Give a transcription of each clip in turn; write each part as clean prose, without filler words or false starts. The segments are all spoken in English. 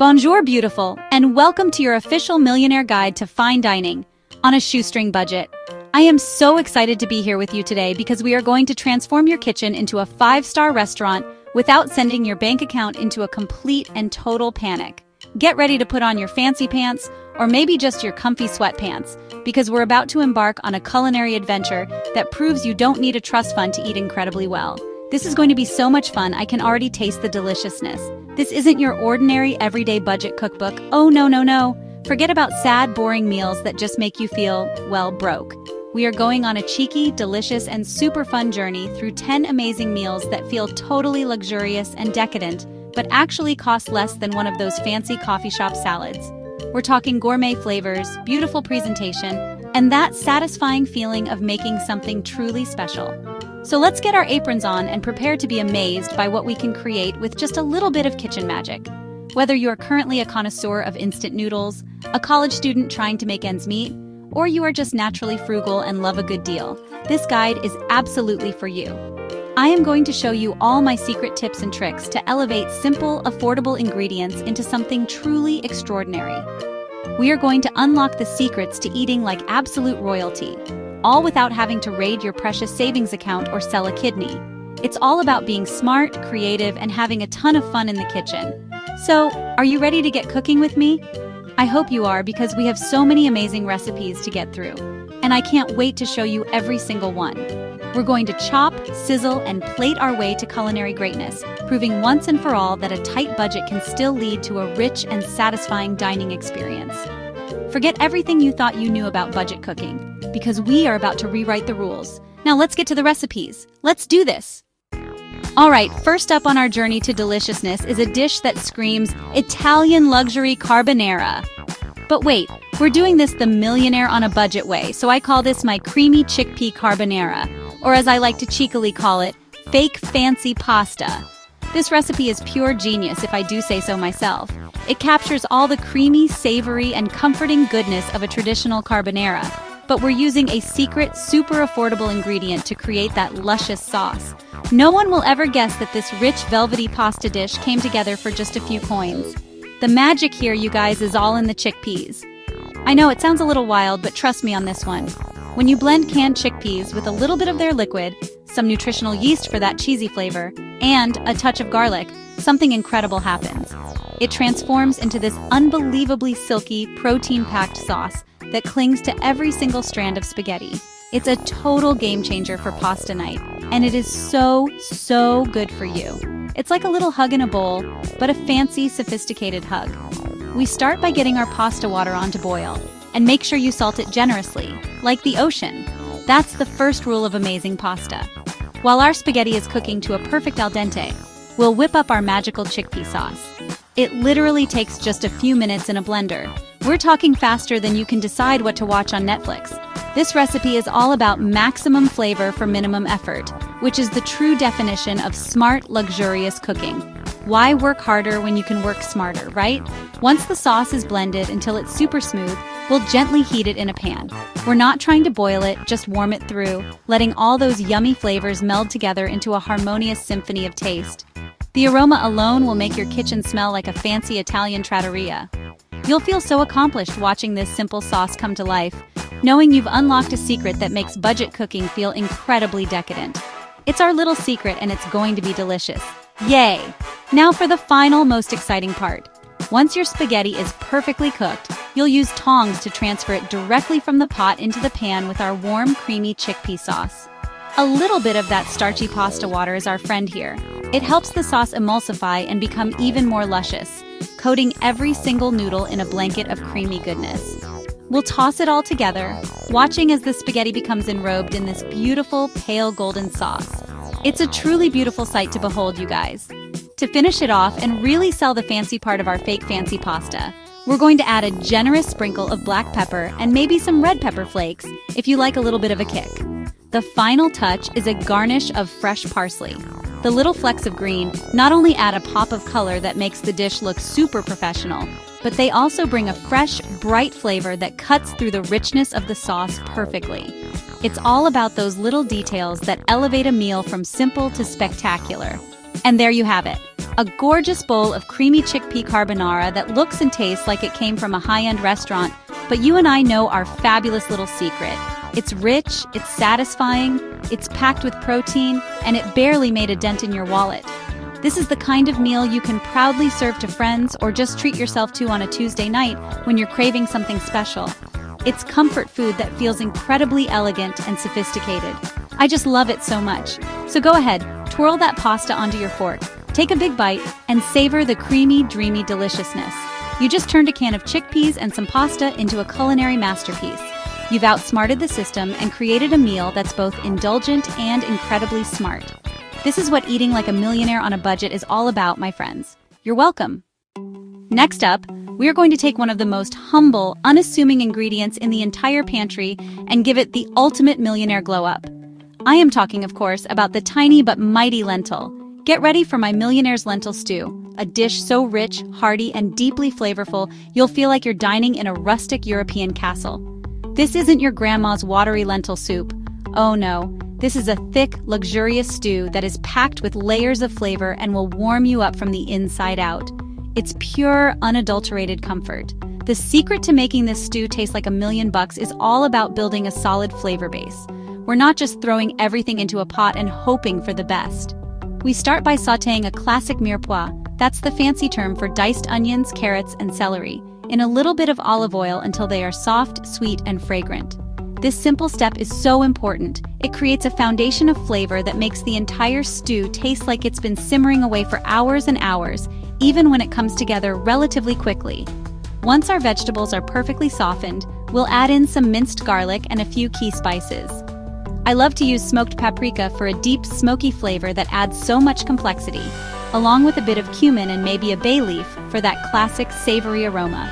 Bonjour, beautiful, and welcome to your official Millionaire guide to fine dining on a shoestring budget. I am so excited to be here with you today because we are going to transform your kitchen into a 5-star restaurant without sending your bank account into a complete and total panic. Get ready to put on your fancy pants, or maybe just your comfy sweatpants, because we're about to embark on a culinary adventure that proves you don't need a trust fund to eat incredibly well. This is going to be so much fun, I can already taste the deliciousness. This isn't your ordinary everyday budget cookbook. Oh no. Forget about sad, boring meals that just make you feel, well, broke. We are going on a cheeky, delicious, and super fun journey through 10 amazing meals that feel totally luxurious and decadent, but actually cost less than one of those fancy coffee shop salads. We're talking gourmet flavors, beautiful presentation, and that satisfying feeling of making something truly special. So let's get our aprons on and prepare to be amazed by what we can create with just a little bit of kitchen magic. Whether you are currently a connoisseur of instant noodles, a college student trying to make ends meet, or you are just naturally frugal and love a good deal, this guide is absolutely for you. I am going to show you all my secret tips and tricks to elevate simple, affordable ingredients into something truly extraordinary. We are going to unlock the secrets to eating like absolute royalty, all without having to raid your precious savings account or sell a kidney. It's all about being smart, creative, and having a ton of fun in the kitchen. So, are you ready to get cooking with me? I hope you are, because we have so many amazing recipes to get through, and I can't wait to show you every single one. We're going to chop, sizzle, and plate our way to culinary greatness, proving once and for all that a tight budget can still lead to a rich and satisfying dining experience. Forget everything you thought you knew about budget cooking, because we are about to rewrite the rules. Now let's get to the recipes. Let's do this! Alright, first up on our journey to deliciousness is a dish that screams Italian luxury carbonara. But wait, we're doing this the Millionaire on a budget way, so I call this my creamy chickpea carbonara, or as I like to cheekily call it, fake fancy pasta. This recipe is pure genius if I do say so myself. It captures all the creamy, savory, and comforting goodness of a traditional carbonara, but we're using a secret, super affordable ingredient to create that luscious sauce. No one will ever guess that this rich, velvety pasta dish came together for just a few coins. The magic here, you guys, is all in the chickpeas. I know it sounds a little wild, but trust me on this one. When you blend canned chickpeas with a little bit of their liquid, some nutritional yeast for that cheesy flavor, and a touch of garlic, something incredible happens. It transforms into this unbelievably silky, protein-packed sauce that clings to every single strand of spaghetti. It's a total game changer for pasta night, and it is so good for you. It's like a little hug in a bowl, but a fancy, sophisticated hug. We start by getting our pasta water on to boil, and make sure you salt it generously, like the ocean. That's the first rule of amazing pasta. While our spaghetti is cooking to a perfect al dente, we'll whip up our magical chickpea sauce. It literally takes just a few minutes in a blender. We're talking faster than you can decide what to watch on Netflix. This recipe is all about maximum flavor for minimum effort, which is the true definition of smart, luxurious cooking. Why work harder when you can work smarter, right? Once the sauce is blended until it's super smooth, we'll gently heat it in a pan. We're not trying to boil it, just warm it through, letting all those yummy flavors meld together into a harmonious symphony of taste. The aroma alone will make your kitchen smell like a fancy Italian trattoria. You'll feel so accomplished watching this simple sauce come to life, knowing you've unlocked a secret that makes budget cooking feel incredibly decadent. It's our little secret, and it's going to be delicious. Yay! Now for the final, most exciting part. Once your spaghetti is perfectly cooked, you'll use tongs to transfer it directly from the pot into the pan with our warm, creamy chickpea sauce. A little bit of that starchy pasta water is our friend here. It helps the sauce emulsify and become even more luscious, coating every single noodle in a blanket of creamy goodness. We'll toss it all together, watching as the spaghetti becomes enrobed in this beautiful, pale golden sauce. It's a truly beautiful sight to behold, you guys. To finish it off and really sell the fancy part of our fake fancy pasta, we're going to add a generous sprinkle of black pepper and maybe some red pepper flakes if you like a little bit of a kick. The final touch is a garnish of fresh parsley. The little flecks of green not only add a pop of color that makes the dish look super professional, but they also bring a fresh, bright flavor that cuts through the richness of the sauce perfectly. It's all about those little details that elevate a meal from simple to spectacular. And there you have it. A gorgeous bowl of creamy chickpea carbonara that looks and tastes like it came from a high-end restaurant, but you and I know our fabulous little secret. It's rich, it's satisfying, it's packed with protein, and it barely made a dent in your wallet. This is the kind of meal you can proudly serve to friends or just treat yourself to on a Tuesday night when you're craving something special. It's comfort food that feels incredibly elegant and sophisticated. I just love it so much. So go ahead, twirl that pasta onto your fork, take a big bite, and savor the creamy, dreamy deliciousness. You just turned a can of chickpeas and some pasta into a culinary masterpiece. You've outsmarted the system and created a meal that's both indulgent and incredibly smart. This is what eating like a millionaire on a budget is all about, my friends. You're welcome. Next up, we are going to take one of the most humble, unassuming ingredients in the entire pantry and give it the ultimate millionaire glow-up. I am talking, of course, about the tiny but mighty lentil. Get ready for my Millionaire's lentil stew, a dish so rich, hearty, and deeply flavorful you'll feel like you're dining in a rustic European castle. This isn't your grandma's watery lentil soup. Oh no, this is a thick, luxurious stew that is packed with layers of flavor and will warm you up from the inside out. It's pure, unadulterated comfort. The secret to making this stew taste like $1,000,000 is all about building a solid flavor base. We're not just throwing everything into a pot and hoping for the best. We start by sautéing a classic mirepoix, that's the fancy term for diced onions, carrots, and celery, in a little bit of olive oil until they are soft, sweet, and fragrant. This simple step is so important. It creates a foundation of flavor that makes the entire stew taste like it's been simmering away for hours and hours, even when it comes together relatively quickly. Once our vegetables are perfectly softened, we'll add in some minced garlic and a few key spices. I love to use smoked paprika for a deep, smoky flavor that adds so much complexity, along with a bit of cumin and maybe a bay leaf for that classic savory aroma.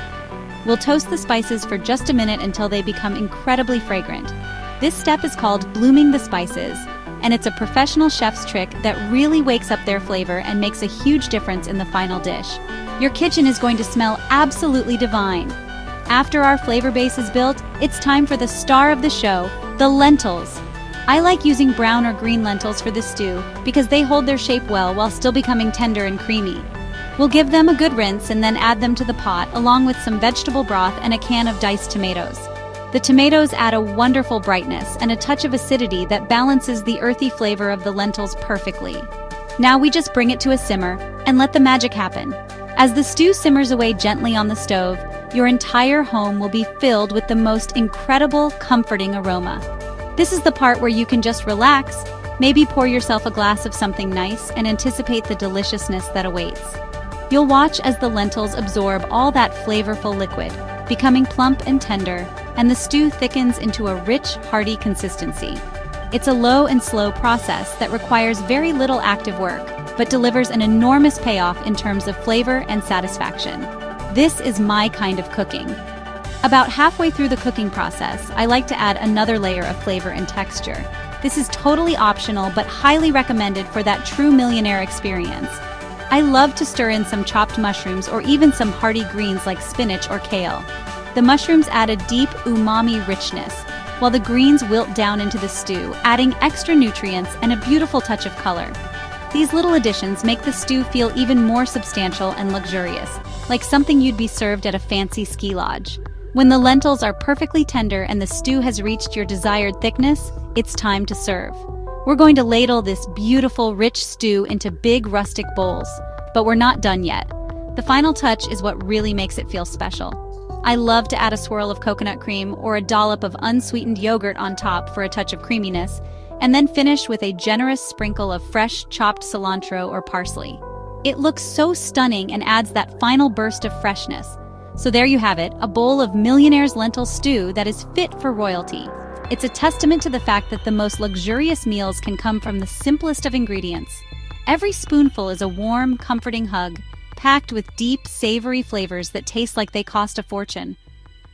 We'll toast the spices for just a minute until they become incredibly fragrant. This step is called blooming the spices, and it's a professional chef's trick that really wakes up their flavor and makes a huge difference in the final dish. Your kitchen is going to smell absolutely divine. After our flavor base is built, it's time for the star of the show, the lentils. I like using brown or green lentils for this stew because they hold their shape well while still becoming tender and creamy. We'll give them a good rinse and then add them to the pot along with some vegetable broth and a can of diced tomatoes. The tomatoes add a wonderful brightness and a touch of acidity that balances the earthy flavor of the lentils perfectly. Now we just bring it to a simmer and let the magic happen. As the stew simmers away gently on the stove, your entire home will be filled with the most incredible, comforting aroma. This is the part where you can just relax, maybe pour yourself a glass of something nice and anticipate the deliciousness that awaits. You'll watch as the lentils absorb all that flavorful liquid, becoming plump and tender, and the stew thickens into a rich, hearty consistency. It's a low and slow process that requires very little active work, but delivers an enormous payoff in terms of flavor and satisfaction. This is my kind of cooking. About halfway through the cooking process, I like to add another layer of flavor and texture. This is totally optional, but highly recommended for that true millionaire experience. I love to stir in some chopped mushrooms or even some hearty greens like spinach or kale. The mushrooms add a deep umami richness, while the greens wilt down into the stew, adding extra nutrients and a beautiful touch of color. These little additions make the stew feel even more substantial and luxurious, like something you'd be served at a fancy ski lodge. When the lentils are perfectly tender and the stew has reached your desired thickness, it's time to serve. We're going to ladle this beautiful, rich stew into big rustic bowls, but we're not done yet. The final touch is what really makes it feel special. I love to add a swirl of coconut cream or a dollop of unsweetened yogurt on top for a touch of creaminess, and then finish with a generous sprinkle of fresh chopped cilantro or parsley. It looks so stunning and adds that final burst of freshness. So there you have it, a bowl of Millionaire's lentil stew that is fit for royalty. It's a testament to the fact that the most luxurious meals can come from the simplest of ingredients. Every spoonful is a warm, comforting hug, packed with deep, savory flavors that taste like they cost a fortune.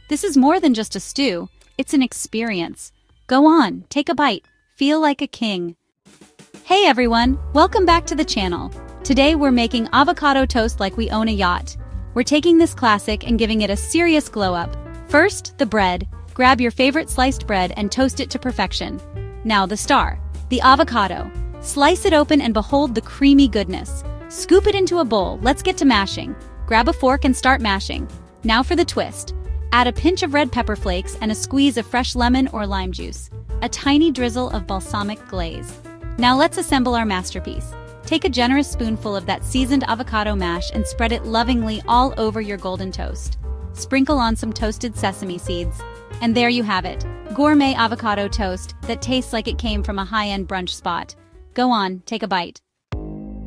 This is more than just a stew, it's an experience. Go on, take a bite, feel like a king. Hey everyone, welcome back to the channel. Today we're making avocado toast like we own a yacht. We're taking this classic and giving it a serious glow up. First, the bread. Grab your favorite sliced bread and toast it to perfection. Now the star, the avocado. Slice it open and behold the creamy goodness. Scoop it into a bowl. Let's get to mashing. Grab a fork and start mashing. Now for the twist. Add a pinch of red pepper flakes and a squeeze of fresh lemon or lime juice. A tiny drizzle of balsamic glaze. Now let's assemble our masterpiece. Take a generous spoonful of that seasoned avocado mash and spread it lovingly all over your golden toast. Sprinkle on some toasted sesame seeds. And there you have it, gourmet avocado toast that tastes like it came from a high-end brunch spot. Go on, take a bite.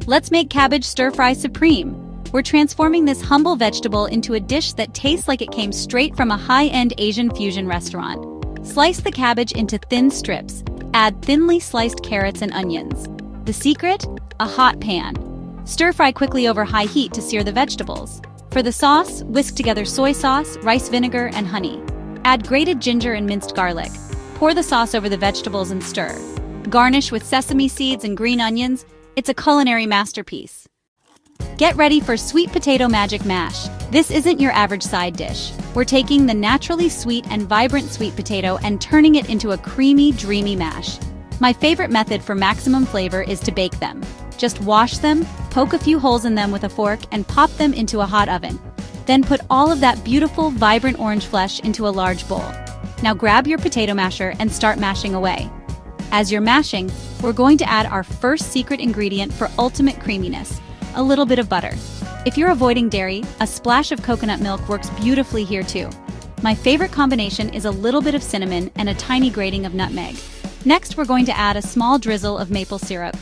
Let's make Cabbage Stir Fry supreme. We're transforming this humble vegetable into a dish that tastes like it came straight from a high-end Asian fusion restaurant. Slice the cabbage into thin strips. Add thinly sliced carrots and onions. The secret? A hot pan. Stir fry quickly over high heat to sear the vegetables. For the sauce, whisk together soy sauce, rice vinegar, and honey. Add grated ginger and minced garlic. Pour the sauce over the vegetables and stir. Garnish with sesame seeds and green onions. It's a culinary masterpiece. Get ready for sweet potato magic mash. This isn't your average side dish. We're taking the naturally sweet and vibrant sweet potato and turning it into a creamy, dreamy mash. My favorite method for maximum flavor is to bake them. Just wash them, poke a few holes in them with a fork, and pop them into a hot oven. Then put all of that beautiful, vibrant orange flesh into a large bowl. Now grab your potato masher and start mashing away. As you're mashing, we're going to add our first secret ingredient for ultimate creaminess, a little bit of butter. If you're avoiding dairy, a splash of coconut milk works beautifully here too. My favorite combination is a little bit of cinnamon and a tiny grating of nutmeg. Next, we're going to add a small drizzle of maple syrup.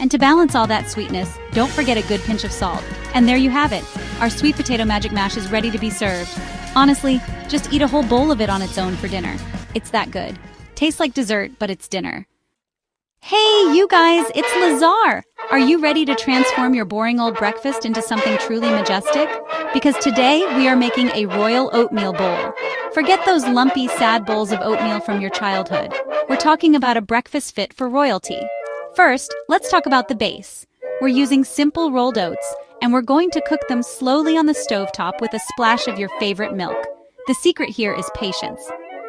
And to balance all that sweetness, don't forget a good pinch of salt. And there you have it. Our sweet potato magic mash is ready to be served. Honestly, just eat a whole bowl of it on its own for dinner. It's that good. Tastes like dessert, but it's dinner. Hey, you guys, it's Lazar! Are you ready to transform your boring old breakfast into something truly majestic? Because today, we are making a royal oatmeal bowl. Forget those lumpy, sad bowls of oatmeal from your childhood. We're talking about a breakfast fit for royalty. First, let's talk about the base. We're using simple rolled oats, and we're going to cook them slowly on the stovetop with a splash of your favorite milk. The secret here is patience.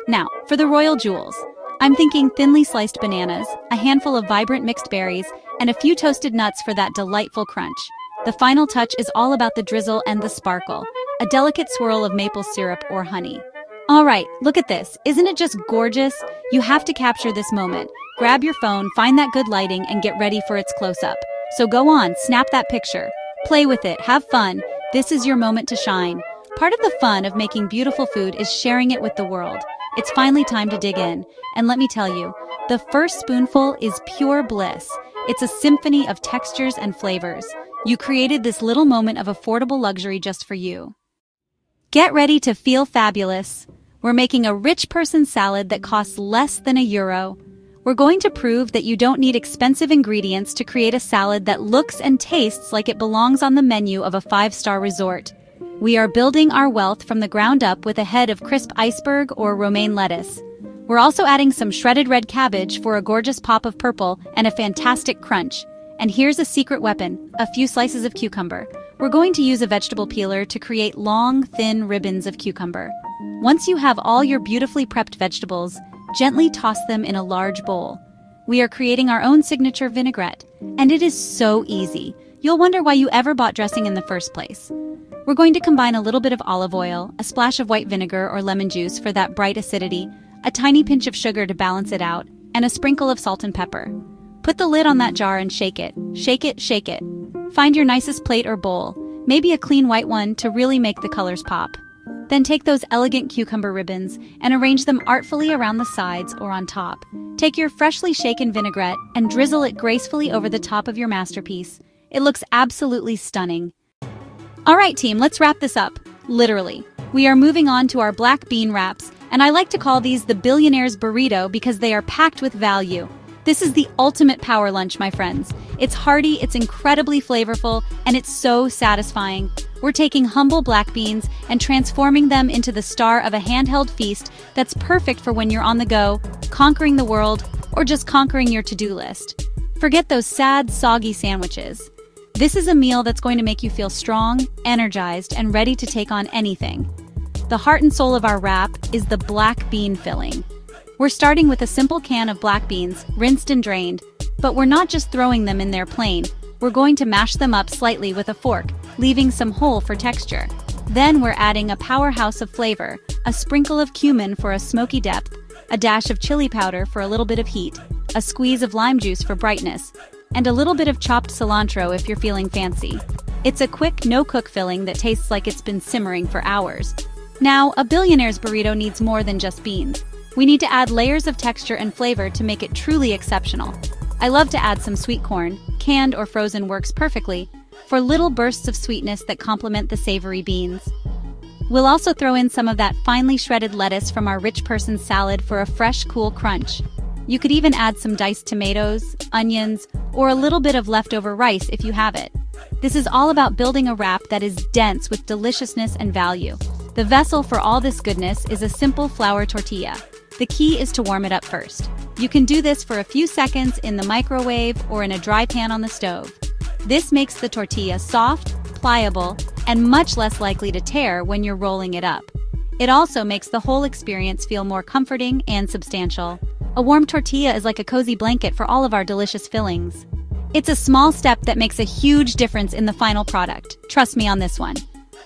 Now, for the royal jewels. I'm thinking thinly sliced bananas, a handful of vibrant mixed berries, and a few toasted nuts for that delightful crunch. The final touch is all about the drizzle and the sparkle, a delicate swirl of maple syrup or honey. All right, look at this. Isn't it just gorgeous? You have to capture this moment. Grab your phone, find that good lighting, and get ready for its close-up. So go on, snap that picture. Play with it, have fun. This is your moment to shine. Part of the fun of making beautiful food is sharing it with the world. It's finally time to dig in. And let me tell you, the first spoonful is pure bliss. It's a symphony of textures and flavors. You created this little moment of affordable luxury just for you. Get ready to feel fabulous. We're making a rich person salad that costs less than €1. We're going to prove that you don't need expensive ingredients to create a salad that looks and tastes like it belongs on the menu of a 5-star resort. We are building our wealth from the ground up with a head of crisp iceberg or romaine lettuce. We're also adding some shredded red cabbage for a gorgeous pop of purple and a fantastic crunch. And here's a secret weapon, a few slices of cucumber. We're going to use a vegetable peeler to create long, thin ribbons of cucumber. Once you have all your beautifully prepped vegetables, gently toss them in a large bowl. We are creating our own signature vinaigrette, and it is so easy. You'll wonder why you ever bought dressing in the first place. We're going to combine a little bit of olive oil, a splash of white vinegar or lemon juice for that bright acidity, a tiny pinch of sugar to balance it out, and a sprinkle of salt and pepper. Put the lid on that jar and shake it. Shake it, shake it. Find your nicest plate or bowl, maybe a clean white one to really make the colors pop. Then take those elegant cucumber ribbons and arrange them artfully around the sides or on top. Take your freshly shaken vinaigrette and drizzle it gracefully over the top of your masterpiece. It looks absolutely stunning. All right, team, let's wrap this up. Literally. We are moving on to our black bean wraps, and I like to call these the Billionaires Burrito because they are packed with value. This is the ultimate power lunch, my friends. It's hearty, it's incredibly flavorful, and it's so satisfying. We're taking humble black beans and transforming them into the star of a handheld feast that's perfect for when you're on the go, conquering the world, or just conquering your to-do list. Forget those sad, soggy sandwiches. This is a meal that's going to make you feel strong, energized, and ready to take on anything. The heart and soul of our wrap is the black bean filling. We're starting with a simple can of black beans, rinsed and drained, but we're not just throwing them in there plain. We're going to mash them up slightly with a fork, leaving some whole for texture. Then we're adding a powerhouse of flavor, a sprinkle of cumin for a smoky depth, a dash of chili powder for a little bit of heat, a squeeze of lime juice for brightness, and a little bit of chopped cilantro if you're feeling fancy. It's a quick, no-cook filling that tastes like it's been simmering for hours. Now, a Billionaire's burrito needs more than just beans. We need to add layers of texture and flavor to make it truly exceptional. I love to add some sweet corn, canned or frozen works perfectly, for little bursts of sweetness that complement the savory beans. We'll also throw in some of that finely shredded lettuce from our rich person's salad for a fresh, cool crunch. You could even add some diced tomatoes, onions, or a little bit of leftover rice if you have it. This is all about building a wrap that is dense with deliciousness and value. The vessel for all this goodness is a simple flour tortilla. The key is to warm it up first. You can do this for a few seconds in the microwave or in a dry pan on the stove. This makes the tortilla soft, pliable, and much less likely to tear when you're rolling it up. It also makes the whole experience feel more comforting and substantial. A warm tortilla is like a cozy blanket for all of our delicious fillings. It's a small step that makes a huge difference in the final product. Trust me on this one.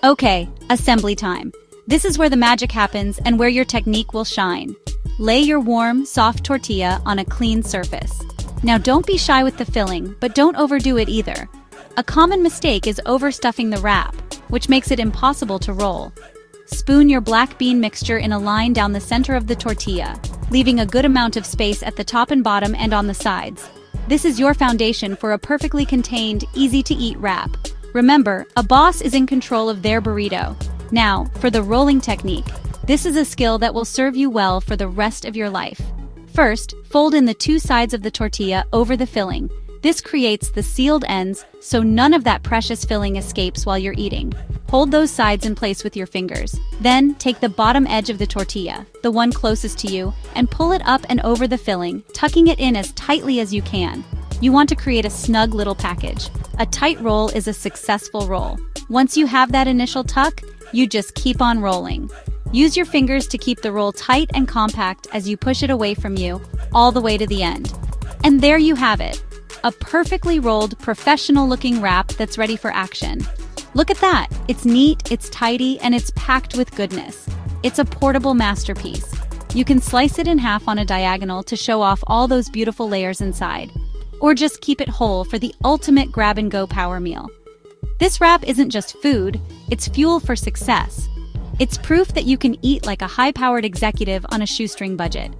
Okay, assembly time. This is where the magic happens and where your technique will shine. Lay your warm, soft tortilla on a clean surface. Now don't be shy with the filling, but don't overdo it either. A common mistake is overstuffing the wrap, which makes it impossible to roll. Spoon your black bean mixture in a line down the center of the tortilla, leaving a good amount of space at the top and bottom and on the sides. This is your foundation for a perfectly contained, easy-to-eat wrap. Remember, a boss is in control of their burrito. Now, for the rolling technique. This is a skill that will serve you well for the rest of your life. First, fold in the two sides of the tortilla over the filling. This creates the sealed ends, so none of that precious filling escapes while you're eating. Hold those sides in place with your fingers. Then, take the bottom edge of the tortilla, the one closest to you, and pull it up and over the filling, tucking it in as tightly as you can. You want to create a snug little package. A tight roll is a successful roll. Once you have that initial tuck, you just keep on rolling. Use your fingers to keep the roll tight and compact as you push it away from you, all the way to the end. And there you have it. A perfectly rolled, professional-looking wrap that's ready for action. Look at that! It's neat, it's tidy, and it's packed with goodness. It's a portable masterpiece. You can slice it in half on a diagonal to show off all those beautiful layers inside. Or just keep it whole for the ultimate grab-and-go power meal. This wrap isn't just food, it's fuel for success. It's proof that you can eat like a high-powered executive on a shoestring budget.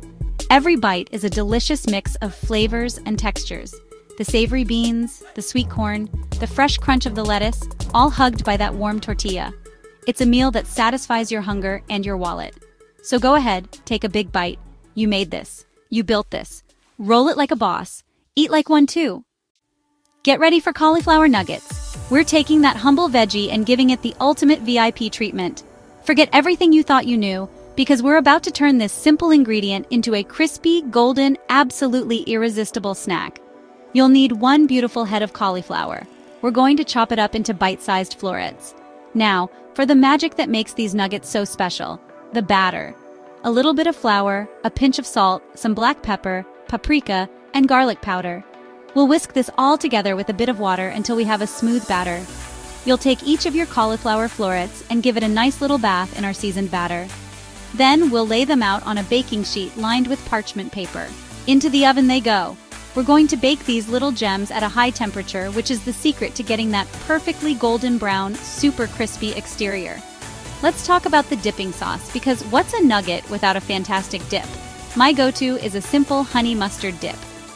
Every bite is a delicious mix of flavors and textures. The savory beans, the sweet corn, the fresh crunch of the lettuce, all hugged by that warm tortilla. It's a meal that satisfies your hunger and your wallet. So go ahead, take a big bite. You made this. You built this. Roll it like a boss. Eat like one too. Get ready for cauliflower nuggets. We're taking that humble veggie and giving it the ultimate VIP treatment. Forget everything you thought you knew, because we're about to turn this simple ingredient into a crispy, golden, absolutely irresistible snack. You'll need one beautiful head of cauliflower. We're going to chop it up into bite-sized florets. Now, for the magic that makes these nuggets so special, the batter. A little bit of flour, a pinch of salt, some black pepper, paprika, and garlic powder. We'll whisk this all together with a bit of water until we have a smooth batter. You'll take each of your cauliflower florets and give it a nice little bath in our seasoned batter. Then we'll lay them out on a baking sheet lined with parchment paper. Into the oven they go. We're going to bake these little gems at a high temperature, which is the secret to getting that perfectly golden brown, super crispy exterior. Let's talk about the dipping sauce, because what's a nugget without a fantastic dip? My go-to is a simple honey mustard dip.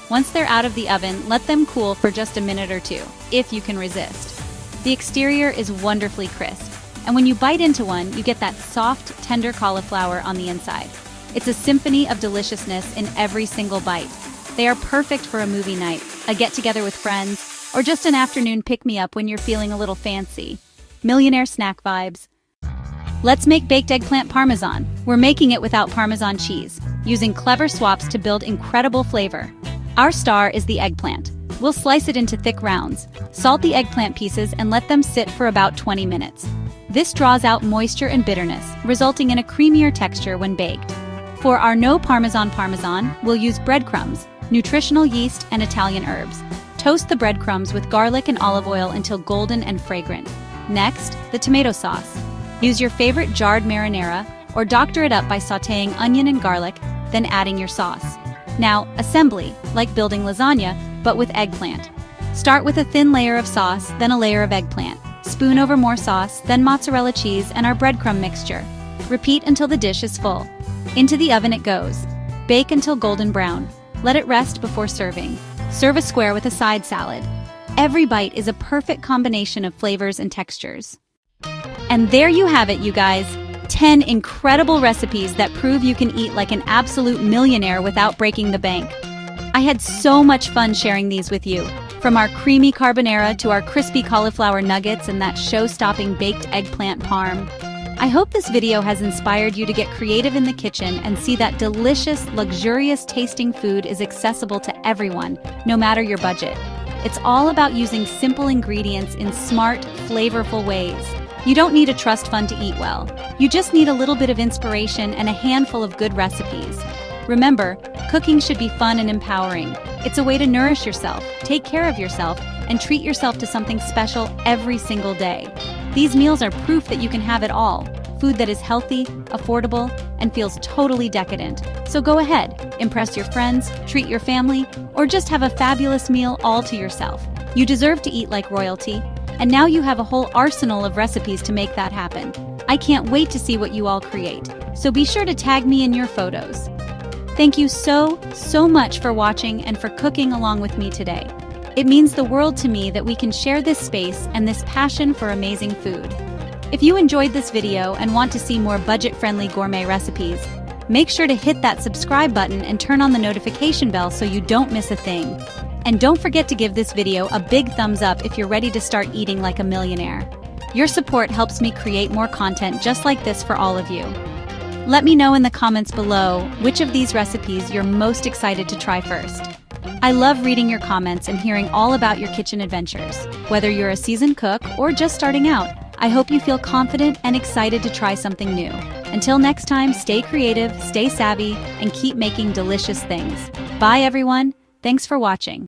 Once they're out of the oven, let them cool for just a minute or two, if you can resist. The exterior is wonderfully crisp, and when you bite into one, you get that soft, tender cauliflower on the inside. It's a symphony of deliciousness in every single bite. They are perfect for a movie night, a get-together with friends, or just an afternoon pick-me-up when you're feeling a little fancy. Millionaire snack vibes. Let's make baked eggplant parmesan. We're making it without Parmesan cheese, using clever swaps to build incredible flavor. Our star is the eggplant. We'll slice it into thick rounds, salt the eggplant pieces, and let them sit for about 20 minutes. This draws out moisture and bitterness, resulting in a creamier texture when baked. For our no Parmesan, we'll use breadcrumbs, nutritional yeast, and Italian herbs. Toast the breadcrumbs with garlic and olive oil until golden and fragrant. Next, the tomato sauce. Use your favorite jarred marinara or doctor it up by sautéing onion and garlic, then adding your sauce. Now, assembly, like building lasagna, but with eggplant. Start with a thin layer of sauce, then a layer of eggplant. Spoon over more sauce, then mozzarella cheese and our breadcrumb mixture. Repeat until the dish is full. Into the oven it goes. Bake until golden brown. Let it rest before serving. Serve a square with a side salad. Every bite is a perfect combination of flavors and textures. And there you have it, you guys. 10 incredible recipes that prove you can eat like an absolute millionaire without breaking the bank. I had so much fun sharing these with you. From our creamy carbonara to our crispy cauliflower nuggets and that show-stopping baked eggplant parm. I hope this video has inspired you to get creative in the kitchen and see that delicious, luxurious-tasting food is accessible to everyone, no matter your budget. It's all about using simple ingredients in smart, flavorful ways. You don't need a trust fund to eat well. You just need a little bit of inspiration and a handful of good recipes. Remember, cooking should be fun and empowering. It's a way to nourish yourself, take care of yourself, and treat yourself to something special every single day. These meals are proof that you can have it all. Food that is healthy, affordable, and feels totally decadent. So go ahead, impress your friends, treat your family, or just have a fabulous meal all to yourself. You deserve to eat like royalty, and now you have a whole arsenal of recipes to make that happen. I can't wait to see what you all create, so be sure to tag me in your photos. Thank you so much for watching and for cooking along with me today. It means the world to me that we can share this space and this passion for amazing food. If you enjoyed this video and want to see more budget-friendly gourmet recipes, make sure to hit that subscribe button and turn on the notification bell so you don't miss a thing. And don't forget to give this video a big thumbs up if you're ready to start eating like a millionaire. Your support helps me create more content just like this for all of you. Let me know in the comments below which of these recipes you're most excited to try first. I love reading your comments and hearing all about your kitchen adventures. Whether you're a seasoned cook or just starting out, I hope you feel confident and excited to try something new. Until next time, stay creative, stay savvy, and keep making delicious things. Bye everyone. Thanks for watching.